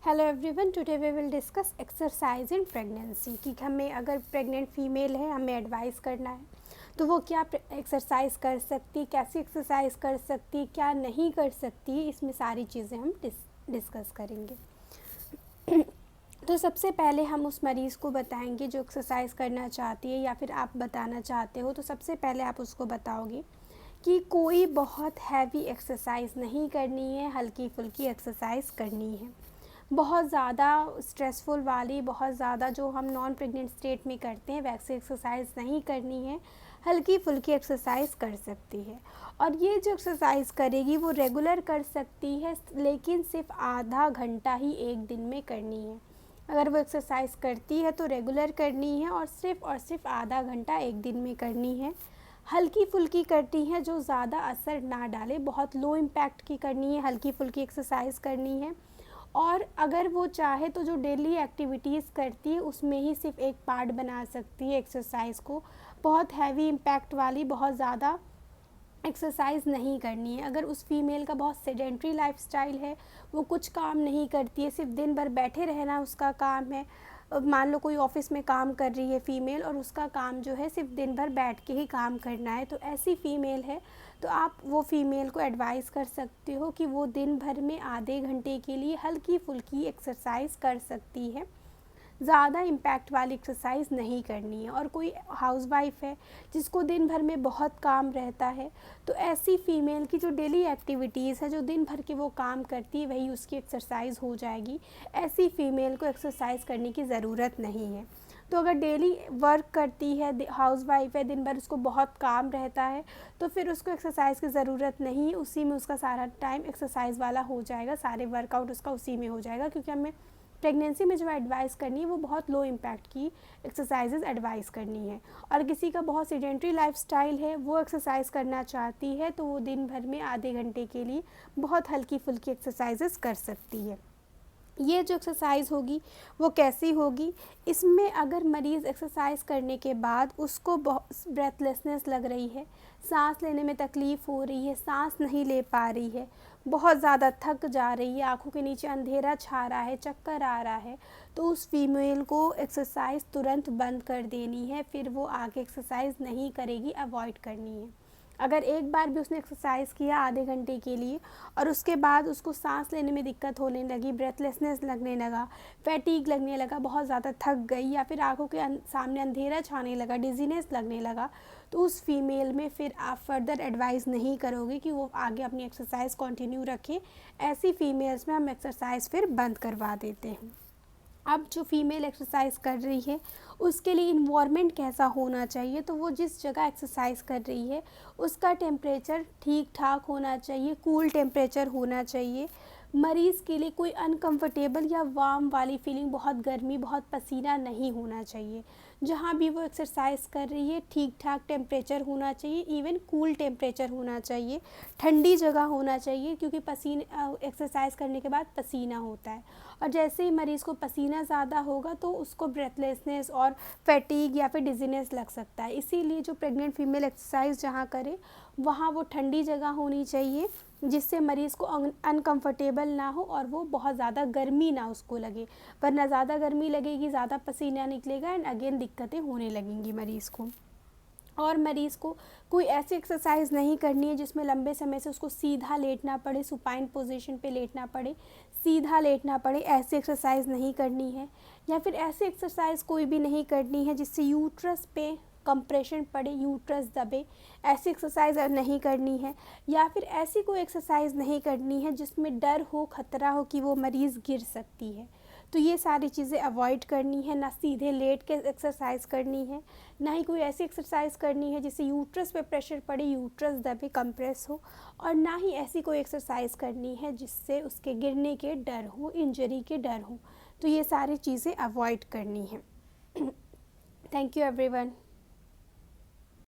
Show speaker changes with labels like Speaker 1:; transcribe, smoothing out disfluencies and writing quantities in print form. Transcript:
Speaker 1: Hello everyone, today we will discuss exercise in pregnancy कि हमें अगर प्रेग्नेंट फीमेल है हमें एडवाइस करना है तो वो क्या एक्सरसाइज कर सकती है, कैसी एक्सरसाइज कर सकती है, क्या नहीं कर सकती है, इसमें सारी चीज़ें हम डिस्कस करेंगे। तो सबसे पहले हम उस मरीज़ को बताएंगे जो एक्सरसाइज करना चाहती है या फिर आप बताना चाहते हो। तो सबसे पहले आप उसको बताओगे कि कोई बहुत हैवी एक्सरसाइज नहीं करनी है, हल्की फुल्की एक्सरसाइज करनी है। बहुत ज़्यादा स्ट्रेसफुल वाली, बहुत ज़्यादा जो हम नॉन प्रेग्नेंट स्टेट में करते हैं वैसे एक्सरसाइज नहीं करनी है, हल्की फुल्की एक्सरसाइज कर सकती है। और ये जो एक्सरसाइज करेगी वो रेगुलर कर सकती है, लेकिन सिर्फ आधा घंटा ही एक दिन में करनी है। अगर वो एक्सरसाइज करती है तो रेगुलर करनी है और सिर्फ आधा घंटा एक दिन में करनी है। हल्की फुल्की करती हैं जो ज़्यादा असर ना डाले, बहुत लो इम्पैक्ट की करनी है, हल्की फुल्की एक्सरसाइज करनी है। और अगर वो चाहे तो जो डेली एक्टिविटीज़ करती है उसमें ही सिर्फ एक पार्ट बना सकती है एक्सरसाइज को। बहुत हैवी इम्पैक्ट वाली, बहुत ज़्यादा एक्सरसाइज नहीं करनी है। अगर उस फीमेल का बहुत सेडेंट्री लाइफस्टाइल है, वो कुछ काम नहीं करती है, सिर्फ दिन भर बैठे रहना उसका काम है। मान लो कोई ऑफिस में काम कर रही है फीमेल और उसका काम जो है सिर्फ दिन भर बैठ के ही काम करना है, तो ऐसी फीमेल है तो आप वो फीमेल को एडवाइस कर सकते हो कि वो दिन भर में आधे घंटे के लिए हल्की फुल्की एक्सरसाइज कर सकती है, ज़्यादा इम्पैक्ट वाली एक्सरसाइज नहीं करनी है। और कोई हाउसवाइफ है जिसको दिन भर में बहुत काम रहता है, तो ऐसी फीमेल की जो डेली एक्टिविटीज़ है, जो दिन भर के वो काम करती है वही उसकी एक्सरसाइज हो जाएगी। ऐसी फीमेल को एक्सरसाइज करने की ज़रूरत नहीं है। तो अगर डेली वर्क करती है, हाउसवाइफ है, दिन भर उसको बहुत काम रहता है, तो फिर उसको एक्सरसाइज की ज़रूरत नहीं है। उसी में उसका सारा टाइम एक्सरसाइज वाला हो जाएगा, सारे वर्कआउट उसका उसी में हो जाएगा। क्योंकि हमें प्रेगनेंसी में जो एडवाइस करनी है वो बहुत लो इम्पैक्ट की एक्सरसाइजेज एडवाइस करनी है। और किसी का बहुत सीडेंट्री लाइफस्टाइल है, वो एक्सरसाइज करना चाहती है तो वो दिन भर में आधे घंटे के लिए बहुत हल्की फुल्की एक्सरसाइजेस कर सकती है। ये जो एक्सरसाइज होगी वो कैसी होगी, इसमें अगर मरीज़ एक्सरसाइज करने के बाद उसको बहुत ब्रेथलेसनेस लग रही है, सांस लेने में तकलीफ़ हो रही है, सांस नहीं ले पा रही है, बहुत ज़्यादा थक जा रही है, आँखों के नीचे अंधेरा छा रहा है, चक्कर आ रहा है, तो उस फीमेल को एक्सरसाइज तुरंत बंद कर देनी है। फिर वो आगे एक्सरसाइज नहीं करेगी, अवॉइड करनी है। अगर एक बार भी उसने एक्सरसाइज किया आधे घंटे के लिए और उसके बाद उसको सांस लेने में दिक्कत होने लगी, ब्रेथलेसनेस लगने लगा, फैटीग लगने लगा, बहुत ज़्यादा थक गई, या फिर आंखों के सामने अंधेरा छाने लगा, डिजीनेस लगने लगा, तो उस फीमेल में फिर आप फर्दर एडवाइस नहीं करोगे कि वो आगे अपनी एक्सरसाइज कंटिन्यू रखें। ऐसी फीमेल्स में हम एक्सरसाइज फिर बंद करवा देते हैं। अब जो फीमेल एक्सरसाइज कर रही है उसके लिए इन्वायरमेंट कैसा होना चाहिए, तो वो जिस जगह एक्सरसाइज कर रही है उसका टेम्परेचर ठीक ठाक होना चाहिए, कूल टेम्परेचर होना चाहिए। मरीज़ के लिए कोई अनकंफर्टेबल या वार्म वाली फीलिंग, बहुत गर्मी, बहुत पसीना नहीं होना चाहिए। जहाँ भी वो एक्सरसाइज कर रही है ठीक ठाक टेम्परेचर होना चाहिए, इवन कूल टेम्परेचर होना चाहिए, ठंडी जगह होना चाहिए, क्योंकि पसीने एक्सरसाइज करने के बाद पसीना होता है और जैसे ही मरीज़ को पसीना ज़्यादा होगा तो उसको ब्रेथलेसनेस और फैटीग या फिर डिजीनेस लग सकता है। इसीलिए जो प्रेग्नेंट फीमेल एक्सरसाइज जहाँ करे वहाँ वो ठंडी जगह होनी चाहिए, जिससे मरीज़ को अनकंफर्टेबल ना हो और वो बहुत ज़्यादा गर्मी ना उसको लगे, वरना ज़्यादा गर्मी लगेगी, ज़्यादा पसीना निकलेगा एंड अगेन दिक्कतें होने लगेंगी मरीज़ को। और मरीज़ को कोई ऐसी एक्सरसाइज नहीं करनी है जिसमें लंबे समय से उसको सीधा लेटना पड़े, सुपाइन पोजीशन पे लेटना पड़े, सीधा लेटना पड़े, ऐसी एक्सरसाइज नहीं करनी है। या फिर ऐसी एक्सरसाइज कोई भी नहीं करनी है जिससे यूट्रस पे कंप्रेशन पड़े, यूट्रस दबे, ऐसी एक्सरसाइज नहीं करनी है। या फिर ऐसी कोई एक्सरसाइज नहीं करनी है जिसमें डर हो, खतरा हो कि वो मरीज़ गिर सकती है। तो ये सारी चीज़ें अवॉइड करनी है। ना सीधे लेट के एक्सरसाइज करनी है, ना ही कोई ऐसी एक्सरसाइज करनी है जिससे यूट्रस पे प्रेशर पड़े, यूट्रस दबे, कंप्रेस हो, और ना ही ऐसी कोई एक्सरसाइज करनी है जिससे उसके गिरने के डर हो, इंजरी के डर हो। तो ये सारी चीज़ें अवॉइड करनी है। Thank you everyone.